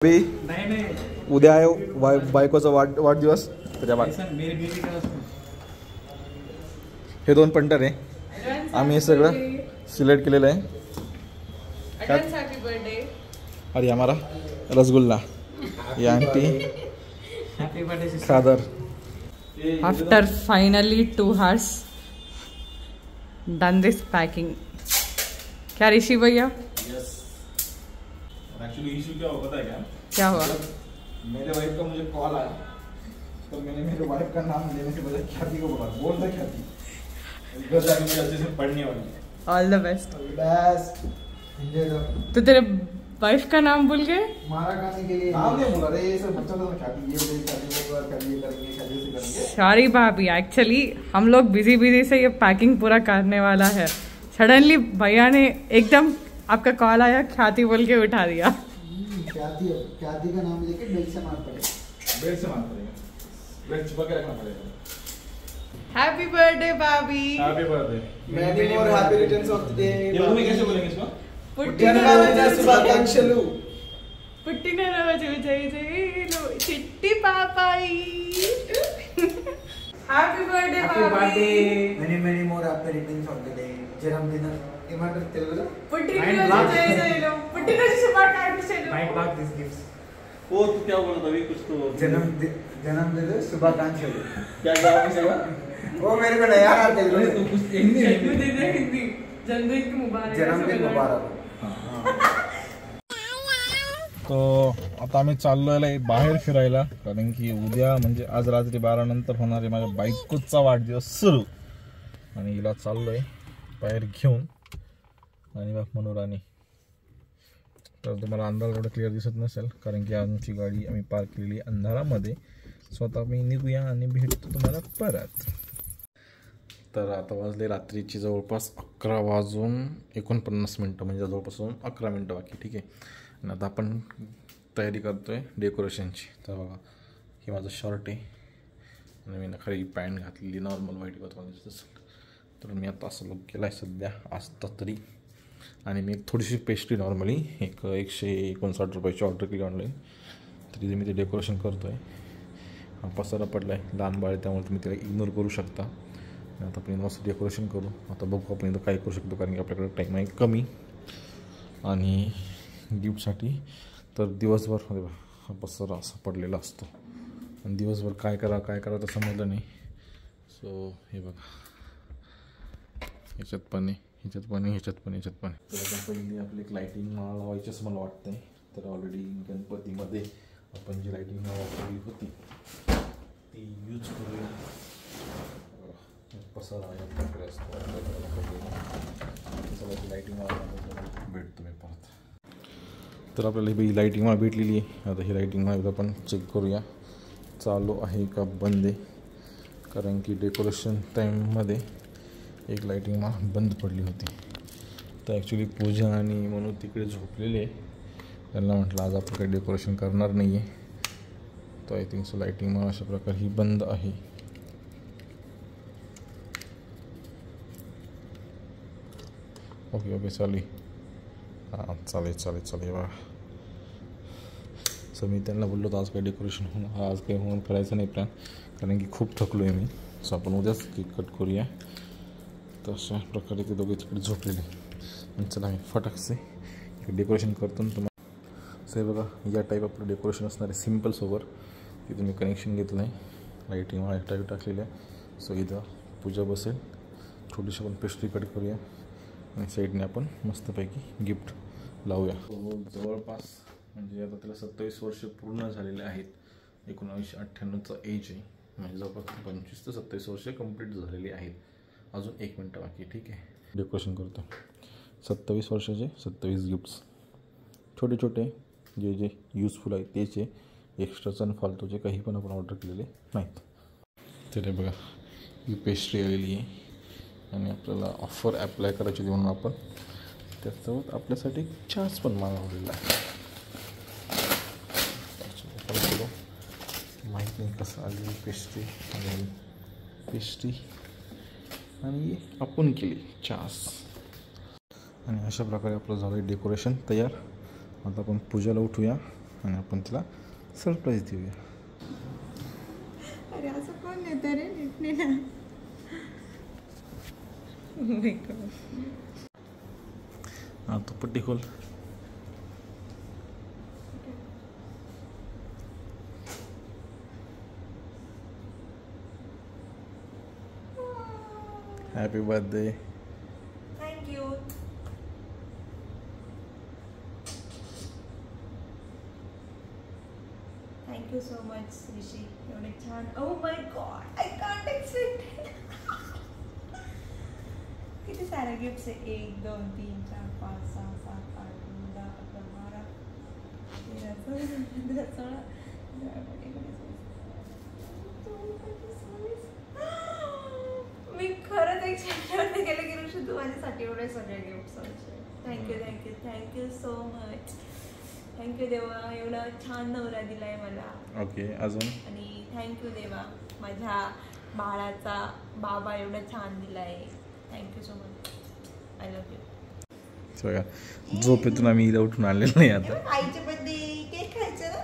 उद्या आहे बायकोचा वाढदिवस त्याच्या हे 2 पंटर आहे. आम्ही हे सगळं सिलेक्ट केलेलं आहे. अरे हमारा रसगुल्ला ये आंटी खादर. आफ्टर फाइनली 2 hours डन दिस पैकिंग. क्या ऋषि भैया? एक्चुअली इशू क्या हुआ पता है क्या हुआ? मेरे वाइफ का मुझे कॉल आया तो मैंने मेरे वाइफ का नाम लेने के बजाय ख्याति को बोला. बोल दे ख्याति. घर जाके मुझे अच्छे से पढ़ने वाली है. All the best. बेस्ट. तो तेरे वाइफ का नाम भूल गए? मारा खाने के लिए नाम नहीं बोला रे. ये सब बच्चों को ख्याति ये करेंगे ख्याति से करेंगे. सॉरी भाभी, एक्चुअली हम लोग बिजी से ये पैकिंग पूरा करने वाला है. सडनली भैया ने एकदम आपका कॉल आया, ख्याति बोल के उठा दिया. ख्याति का नाम लेके बेल्ट से मार पड़ेगा. बेल्ट छुपा के रखना पड़ेगा. Happy birthday Bhabhi. Happy birthday. Many more happy returns of the day. ये तुम्हें कैसे बोलेंगे इसको? पुट्टिनरोजु शुभाकांक्षलु. पुट्टिनरोजु जय जयलु चिट्टी पापाई. हैप्पी बर्थडे भाभी. Many more happy returns of the day. जन्मदिन ఏమంటారు తెలుగులో? పుట్టినరోజు జై జయలు. పుట్టినరోజు శుభాకాంక్షలు. माइक बात दिस गिफ्ट्स. वो तू क्या बोल रहा था अभी कुछ तो जन्मदिन शुभाकांक्षलु. क्या जवाब है? वो मेरे को नहीं यार तेलुगु में. तो कुछ हिंदी हिंदी. जन्मदिन मुबारक. जन्मदिन मुबारक. तो आता आम्ही चाललोय बाहेर फिरायला, कारण की उद्या म्हणजे आज रात्री 12 नंतर होणार आहे माझ्या बायकोचा वाढदिवस सुरू. आणि हिला चाललोय बाहेर घेऊन. आणि बघ मनोराणी. तर तुम्हाला अंधार एवढं क्लिअर दिसत नसेल, कारण की आमची गाडी आम्ही पार्क केलेली अंधारामध्ये. स्वतः मी निघूया आणि भेटतो तुम्हाला परत. तर आता वाजले रात्रीची जवळपास 11:49, म्हणजे जवळपास 11 मिनटं बाकी. ठीक आहे. आणि आता आपण तयारी करतोय डेकोरेशनची. तर बघा, हे माझं शर्ट आहे आणि मी खाली पॅन्ट घातलेली नॉर्मल व्हाईट कलर. तर मी आता असं लुक केला आहे सध्या आत्ता तरी. आणि मी एक थोडीशी पेस्ट्री नॉर्मली 159 रुपयाची ऑर्डर केली ऑनलाईन. तरी मी ते डेकोरेशन करतो आहे. हा पसारा पडला आहे, लहान बाळ, त्यामुळे तुम्ही त्याला इग्नोर करू शकता. आता आपण मस्त डेकोरेशन करू. आता बघू आपण इथं काय करू शकतो, कारण की आपल्याकडे टाईम आहे कमी. आणि गिफ्टसाठी तर दिवसभर हा पसारा असा पडलेला असतो. आणि दिवसभर काय करा तर समजलं नाही. सो हे बघा, ह्याच्यात पण ह्याच्यात पण. तर पहिली आपली एक लाईटिंग माळ लावायची असं मला वाटतंय. तर ऑलरेडी गणपतीमध्ये आपण जी लाईटिंग माळ वापरली होती ती यूज करूया. पसारा आपल्याकडे असतो लाईटिंग माळ भेटतो मी परत. तर आपल्याला ही लाईटिंग माळ भेटलेली आहे. आता ही लाईटिंग माळ आपण चेक करूया चालू आहे का बंद आहे, कारण की डेकोरेशन टाईममध्ये एक लाईटिंग माळ बंद पडली होती. तर ॲक्च्युली पूजा आणि म्हणून तिकडे झोपलेले आहे. त्यांना म्हटलं आज आपण काही डेकोरेशन करणार नाही आहे. तर आय थिंक सो लाईटिंग माळ अशा प्रकारे ही बंद आहे. ओके चालेल. हां चालेल बघा. सो मी त्यांना बोललो तर आज काही डेकोरेशन होणार, आज काही होऊन करायचं नाही प्लॅन, कारण की खूप थकलो आहे मी. सो आपण उद्याच केक कट करूया. तर अशा प्रकारे ते दोघे तिकडे झोपलेले. चला आम्ही फटाकसे डेकोरेशन करतो ना तुम्हाला. सो बघा, या टाईप आपलं डेकोरेशन असणार आहे सिम्पल सोबत. तिथं मी कनेक्शन घेतलं आहे, लाईटिंग मला टाईप टाकलेलं आहे. सो इथं पूजा बसेल. छोटीशी आपण पेस्ट्री कट करूया आणि साईडने आपण मस्तपैकी गिफ्ट लावूया. जवळपास म्हणजे आता त्याला 27 वर्ष पूर्ण झालेले आहेत. 1998चा एज आहे, म्हणजे जवळपास 25 ते 27 वर्ष कंप्लीट झालेली आहेत. अजून 1 मिनटं बाकी. ठीक आहे. डेकोरेशन करतो. 27 वर्षाचे 27 गिफ्ट्स, छोटे छोटे जे यूजफुल आहेत तेचे, एक्स्ट्राचं आणि फालतूचे काही पण आपण ऑर्डर केलेले नाहीत. तर बघा, ही पेस्ट्री आलेली आहे आणि आपल्याला ऑफर ॲप्लाय करायची म्हणून आपण त्याच्यासोबत आपल्यासाठी चहाच पण मागवलेला आहे. माहीत नाही कसं आली पेस्ट्री आणि आपण केली चहास. आणि अशा प्रकारे आपलं झालं डेकोरेशन तयार. आता आपण पूजाला उठूया आणि आपण तिला सरप्राईज देऊया. अरे असं कोण देतं रे नीटने ना. हा तो पट्टी खोल. Happy birthday. Thank you. Thank you so much Rishi. एवढे छान. Oh my god, I can't expect. किती सारे गिफ्ट्स आहे. 1 2 3 4 5 6 7 8 9 10 11 12 13 14 15 16. मी खरंच एक्साइटेड गेले की ऋषी तू माझ्यासाठी एवढे सगळे गिफ्ट्स आणशील. Thank you thank you thank you so much. Thank you देवा, एवढा छान नवरा दिलाय मला. ओके, अजून? आणि थँक्यू देवा, माझ्या बाळाचा बाबा एवढा छान दिलाय. Thank you so much. I love you. बघा, झोपेतून आम्ही हिला उठून आणलेलं नाही आता. आईच्या बर्थडे केक खायचं ना.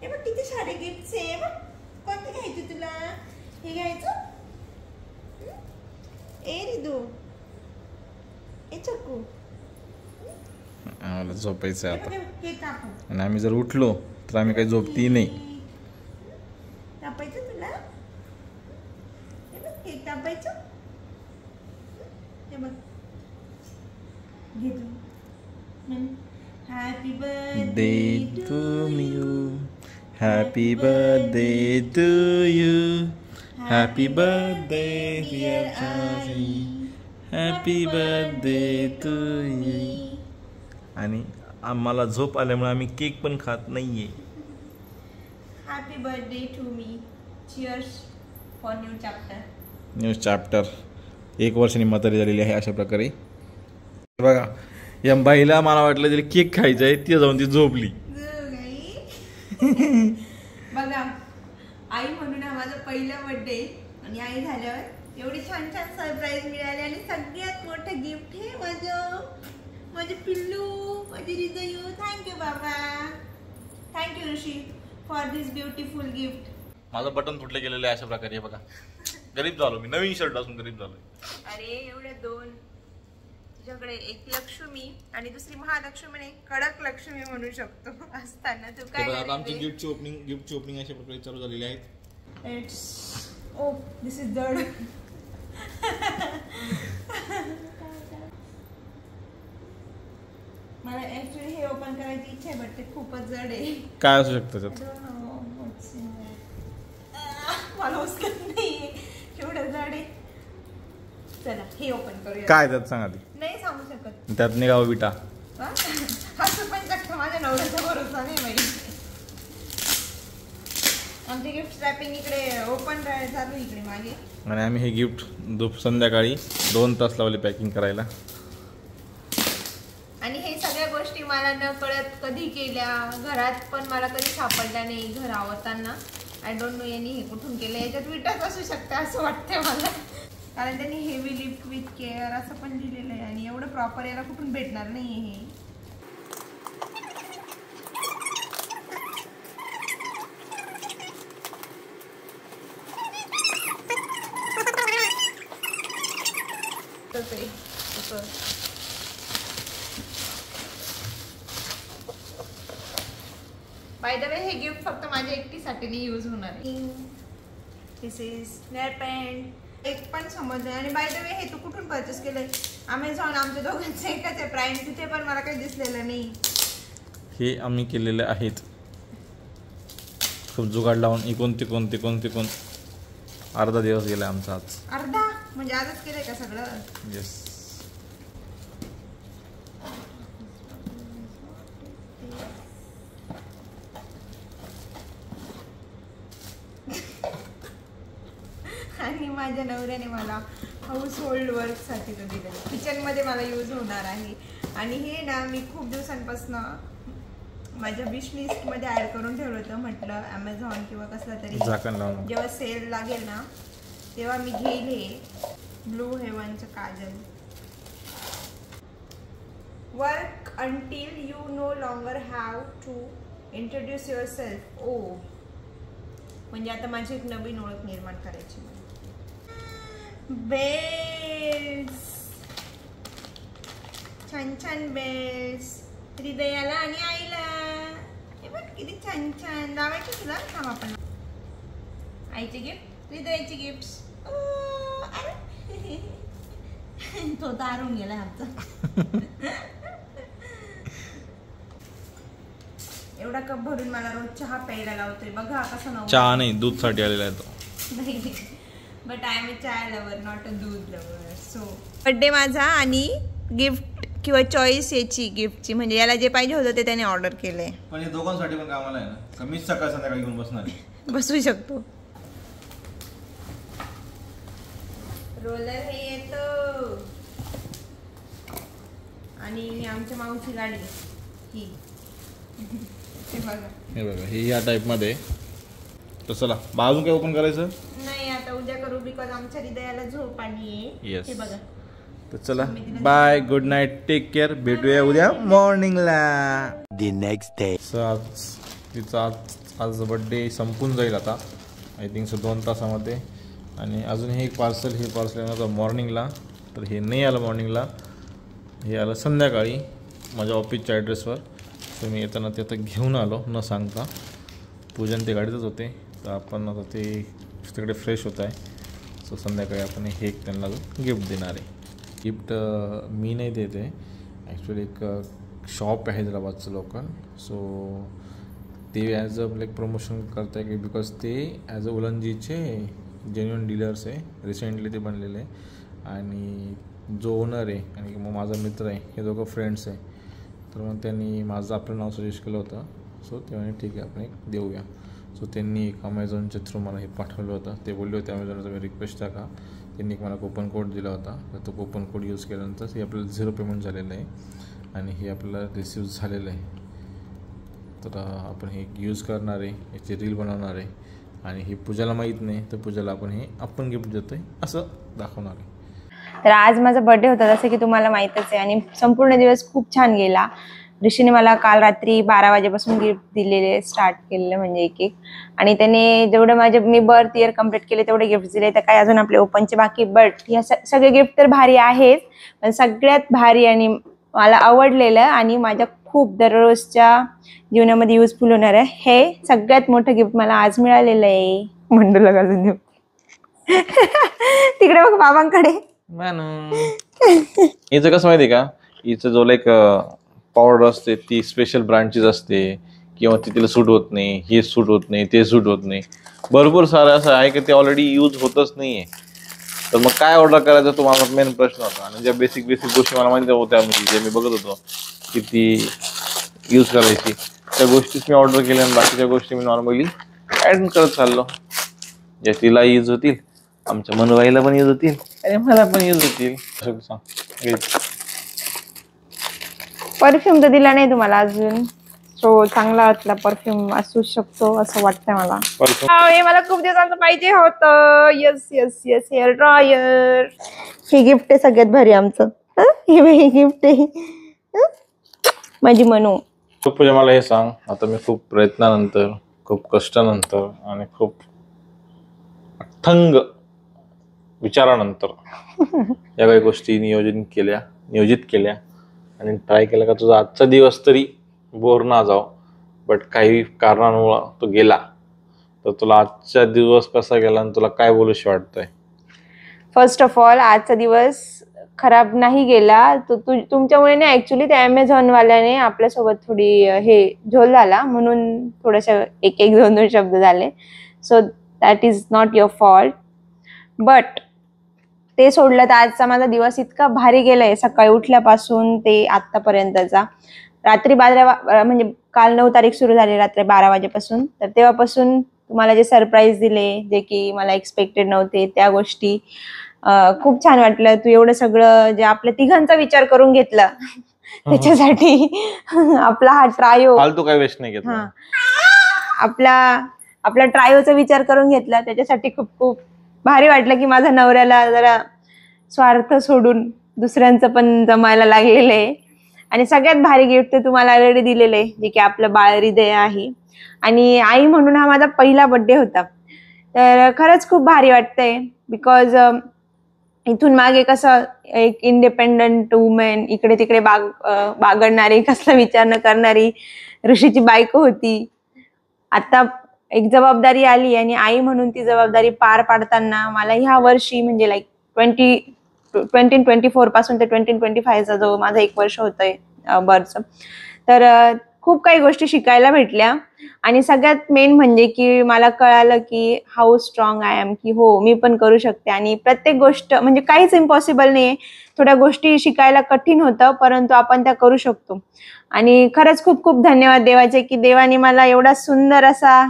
हे बघ किती सारे गिफ्ट्स आहे. बघ कोणतं घ्यायचं तुला? हे घ्यायचं. ए रिदू, ए चक्कू. आम्हाला झोपायचं आहे आता. हे कापू. आणि आम्ही जर उठलो तर आम्ही काही झोपती नाही. कापायचं तुला. हे बघ हे कापायचं. हे बघ घे तू. Happy birthday to you. Happy birthday to you. Happy birthday dear आजी. Happy birthday to you. आणि आम्हाला झोप आल्यामुळे आम्ही केक पण खात नाहीये. Happy birthday to me. Cheers for new chapter. New chapter. 1 वर्षांनी म्हातारी झालेली आहे अशा प्रकारे. बघा, या बाईला मला वाटलं तरी केक खायचा आहे, ती जाऊन ती झोपली. बघा, आई म्हणून हा माझा पहिला बर्थडे आणि आई झाल्यावर एवढी छान छान सरप्राईज मिळाली. आणि सगळ्यात मोठं गिफ्ट हे माझे पिल्लू, माझी हृदय. थँक्यू बाबा. Thank you Rishi for this beautiful gift. माझं बटन फुटले गेलेलं आहे अशा प्रकारे. बघा, गरीब झालो मी. नवीन शर्ट असून गरीब झालोय. अरे एवढे 2. तुझ्याकडे एक लक्ष्मी आणि दुसरी महालक्ष्मी नाही, कडक लक्ष्मी म्हणू शकतो असताना तू काय. आता आमची गिफ्टची ओपनिंग अशा प्रकारे चालू झालेली आहे. ओ दिस इज जड. मला ऍक्च्युली हे ओपन करायची इच्छा आहे, बट ते खूपच जड आहे. काय असू शकतं त्यात? मला उचलत नाहीये, एवढं जड आहे. चला हे ओपन करूया. काय त्यात सांगा ती. नाही सांगू शकत. त्यात निघावं विटा. असं पण शकतं. माझ्या नवऱ्याचा भरोसा नाही माहिती. आमचे गिफ्ट रॅपिंग इकडे ओपन चालू इकडे मागे. आणि आम्ही हे गिफ्ट संध्याकाळी 2 तास लावले पॅकिंग करायला. आणि हे सगळ्या गोष्टी मला न कळत कधी केल्या. घरात पण मला कधी सापडल्या नाही. घर आवडताना आय डोंट नो यांनी हे कुठून केलं. याच्यात विटाच असू शकते असं वाटतंय मला, कारण त्यांनी हेवी लिफ्ट विथ केअर असं पण दिलेलं आहे. आणि एवढं प्रॉपर याला कुठून भेटणार नाही हे. बाय द वे हे गिफ्ट फक्त माझ्या एकटीसाठी नाही यूज होणार आहे. दिस इज नेल पेंट. एक पण समजलं. आणि बाय द वे हे तू कुठून परचेस केलंय? अमेझॉन. आमच्या दोघांचं एकच आहे प्राईम. तिथे पण मला काही दिसलेलं नाही. हे आम्ही केलेले आहेत खूप जुगाड लावून. इकून अर्धा दिवस गेला आमचा आज. अर्धा म्हणजे आजच केलंय का सगळं? येस. आणि माझ्या नवऱ्याने मला हाऊस होल्ड वर्कसाठी तो दिलेला. किचनमध्ये मला यूज होणार आहे. आणि हे ना मी खूप दिवसांपासून माझ्या विश लिस्टमध्ये ॲड करून ठेवलं होतं. म्हटलं ॲमेझॉन किंवा कसला तरी जेव्हा सेल लागेल ना तेव्हा मी घेईल हे ब्लू हेवनचं काजल. Work until you no longer have to introduce yourself. ओ म्हणजे आता माझी एक नवीन ओळख निर्माण करायची. बेल्स, छान छान बेल्स हृदयाला आणि आईला. हे बघ किती छान छान. लावायची तुला? थांब आपण. आईची गिफ्ट, हृदयाची गिफ्ट. तो दारून गेला आमचा. एवढा कप भरून मला रोज चहा प्यायला लावतोय. बघा कसा नव्हता. चहा नाही, दूध साठी आलेला आहे तो. But I am a chai lover, not a दूध लवर. सो बर्थडे माझा आणि गिफ्ट किंवा चॉईस याची गिफ्टची, म्हणजे याला जे पाहिजे होतं ते त्याने ऑर्डर केलंय. पण हे दोघांसाठी पण कामाला आहे ना. मीच सकाळ संध्याकाळी घेऊन बसणार. बसू शकतो. रोलर हे येतो आणि आमच्या मावची गाडी ही. हे बघा हे या टाइप मध्ये. तर चला बाजू काय ओपन करायचं नाही, आता उद्या करू बिकॉज आमच्या हृदयाला झोप आली आहे. हे बघा. तर चला bye, good night, take care. भेटूया उद्या मॉर्निंगला. The next day. तिचा आज बर्थडे संपून जाईल आता, आय थिंक सो 2 तासामध्ये. आणि अजून हे एक पार्सल येणार मॉर्निंगला. तर हे नाही आलं मॉर्निंगला, हे आलं संध्याकाळी माझ्या ऑफिसच्या ॲड्रेसवर. तर मी येताना ते आता घेऊन आलो न सांगता. पूजन ते गाडीतच होते, तर आपण आता ते तिकडे फ्रेश होत आहे. सो संध्याकाळी आपण हे एक त्यांना गिफ्ट देणार आहे. गिफ्ट मी नाही देते ॲक्च्युली, एक शॉप आहे हैदराबादचं लोकल. सो ते ॲज अ लाईक प्रमोशन करत आहे की बिकॉज ते ॲज अ उलनजीचे जेन्युइन डीलर्स आहे. रिसेंटली ते बनलेले आहे. आणि जो ओनर आहे आणि मग माझा मित्र आहे, हे दोघं फ्रेंड्स आहे. तर मग त्यांनी माझं आपलं नाव सजेस्ट केलं होतं. सो ते म्हणे ठीक आहे आपण एक देऊया. सो त्यांनी एक अमेझॉनच्या थ्रू मला हे पाठवलं होतं. ते बोलले होते अमेझॉनचा मी रिक्वेस्ट टाका. त्यांनी एक मला कुपन कोड दिला होता. तर तो कुपन कोड यूज केल्यानंतर हे आपल्याला 0 पेमेंट झालेलं आहे आणि हे आपल्याला रिसिव्ह झालेलं आहे. तर आपण हे यूज करणार आहे, याची रील बनवणार आहे. आणि हे पूजाला माहीत नाही, तर पूजाला आपण गिफ्ट देतो आहे असं दाखवणार आहे. तर आज माझा बर्थडे होता जसं की तुम्हाला माहीतच आहे. आणि संपूर्ण दिवस खूप छान गेला. ऋषीने मला काल रात्री 12 वाजेपासून गिफ्ट दिलेले, स्टार्ट केलेलं म्हणजे एक. आणि त्याने जेवढे मी बर्थ इयर कम्प्लीट केले तेवढे गिफ्ट दिले. तर काय अजून आपले ओपनचे बाकी. बट ह्या सगळे गिफ्ट तर भारी आहेत, पण सगळ्यात भारी आणि मला आवडलेलं आणि माझ्या खूप दररोजच्या जीवनामध्ये युजफुल होणार आहे, हे सगळ्यात मोठं गिफ्ट मला आज मिळालेलं आहे. मंडूला घालून देऊ. तिकडे बघ बाबांकडे. हिचं कसं माहिती का, हिचं जो लाईक पावडर असते ती स्पेशल ब्रँडचीच असते, किंवा ती तिला सूट होत नाही, हे सूट होत नाही, ते सूट होत नाही. भरपूर सारं असं आहे की ते ऑलरेडी यूज होतच नाही आहे. तर मग काय ऑर्डर करायचा तो माझा मेन प्रश्न होता. आणि ज्या बेसिक गोष्टी मला माहिती होत्या, म्हणजे जे मी बघत होतो की ती यूज करायची, त्या गोष्टीच मी ऑर्डर केल्या. आणि बाकीच्या गोष्टी मी नॉर्मली ॲड करत चाललो, ज्या तिला यूज होतील, आमच्या मनवाईला पण यूज होतील आणि मला पण यूज होतील. परफ्यूम तर दिला नाही तुम्हाला अजून, सो चांगला वाटला परफ्यूम असू शकतो असं वाटतंय मला. हे मला खूप दिवसांचं पाहिजे होतं. Yes yes yes, hair dryer. हे गिफ्ट आहे सगळ्यात भारी आमचं. हे गिफ्ट आहे माझी मनू. पूजा मला हे सांग, आता मी खूप प्रयत्नानंतर, खूप कष्टानंतर आणि खूप अथंग विचारानंतर या काही गोष्टी नियोजित केल्या आणि ट्राय केला का तुझा आजचा दिवस तरी बोर ना जाव. बट काही कारणांमुळे तो गेला, तर तुला आजचा दिवस कसा गेला आणि तुला काय बोलूशी वाटतंय? फर्स्ट ऑफ ऑल आजचा दिवस खराब नाही गेला, तो तुमच्यामुळे नाही, ऍक्च्युली त्या अमेझॉन वाल्याने आपल्यासोबत थोडी हे झोल झाला म्हणून थोडंसं एक 2 शब्द झाले. So that is not your fault. But ते सोडलं तर आजचा माझा दिवस इतका भारी गेलाय, सकाळी उठल्यापासून ते आतापर्यंतचा. रात्री 12 म्हणजे काल 9 तारीख सुरू झाली रात्री 12 वाजेपासून. तर तेव्हापासून तुम्हाला जे सरप्राईज दिले, जे की मला एक्सपेक्टेड नव्हते, त्या गोष्टी खूप छान वाटलं. तू एवढं सगळं जे आपल्या तिघांचा विचार करून घेतला त्याच्यासाठी आपला हा ट्रायो, फालतू काय वेस्ट नाही घेतला, आपला ट्रायोचा विचार करून घेतला, त्याच्यासाठी खूप खूप भारी वाटलं की माझ्या नवऱ्याला जरा स्वार्थ सोडून दुसऱ्यांचं पण जमायला लागलेलं आहे. आणि सगळ्यात भारी गिफ्ट ते तुम्हाला ऑलरेडी दिलेलं आहे, जे की आपलं बाळ हृदय आहे. आणि आई म्हणून हा माझा पहिला बर्थडे होता. तर खरंच खूप भारी वाटतंय, बिकॉज इथून मागे कसं एक इंडिपेंडंट वुमेन, इकडे तिकडे बागडणारी, कसला विचार न करणारी ऋषीची बायको होती. आता एक जबाबदारी आली आणि आई म्हणून ती जबाबदारी पार पाडताना मला ह्या वर्षी म्हणजे लाईक 2024 पासून ते 2025चा जो माझा 1 वर्ष होतंय बर्थचं, तर खूप काही गोष्टी शिकायला भेटल्या. आणि सगळ्यात मेन म्हणजे की मला कळालं की हाऊ स्ट्रॉंग आय एम, की हो मी पण करू शकते. आणि प्रत्येक गोष्ट म्हणजे काहीच इम्पॉसिबल नाहीये. थोड्या गोष्टी शिकायला कठीण होतं, परंतु आपण त्या करू शकतो. आणि खरंच खूप खूप धन्यवाद देवाचे, की देवाने मला एवढा सुंदर असा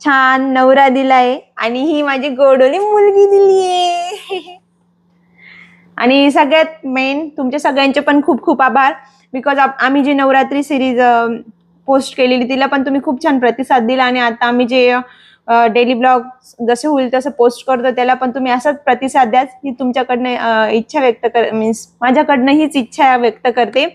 छान नवरा दिलाय आणि ही माझी गोडोली मुलगी दिलीये. आणि सगळ्यात मेन तुमच्या सगळ्यांचे पण खूप खूप आभार, बिकॉज आम्ही जी नवरात्री सिरीज पोस्ट केलेली तिला पण तुम्ही खूप छान प्रतिसाद दिला. आणि आता आम्ही जे डेली ब्लॉग जसे होईल तसं पोस्ट करतो त्याला पण तुम्ही असाच प्रतिसाद द्या. ही तुमच्याकडनं इच्छा व्यक्त मीन्स माझ्याकडनं हीच इच्छा व्यक्त करते.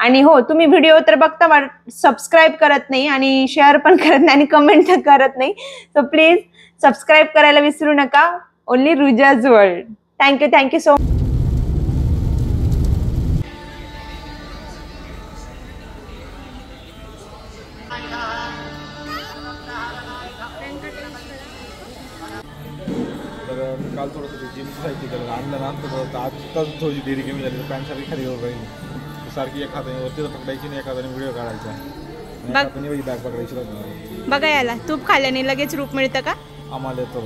आणि हो, तुम्ही व्हिडिओ तर बघता, सबस्क्राईब करत नाही आणि शेअर पण करत नाही आणि कमेंट करत नाही. सो प्लीज सबस्क्राईब करायला विसरू नका. Only Ruja's world. Thank you so much. तर काल थोडंसं जिमचं साहित्य केलं, आणलं ना, तर आत्ताच थोडी देरी कमी झाली. पॅन्ट सारखी खाली होत राहिली, सारखी एक हाताने वरती पकडायची नाही, एक हाताने व्हिडिओ काढायचा, बॅग पकडायची. बघा याला तूप खाल्याने लगेच रूप मिळतं का आम्हाला? येतो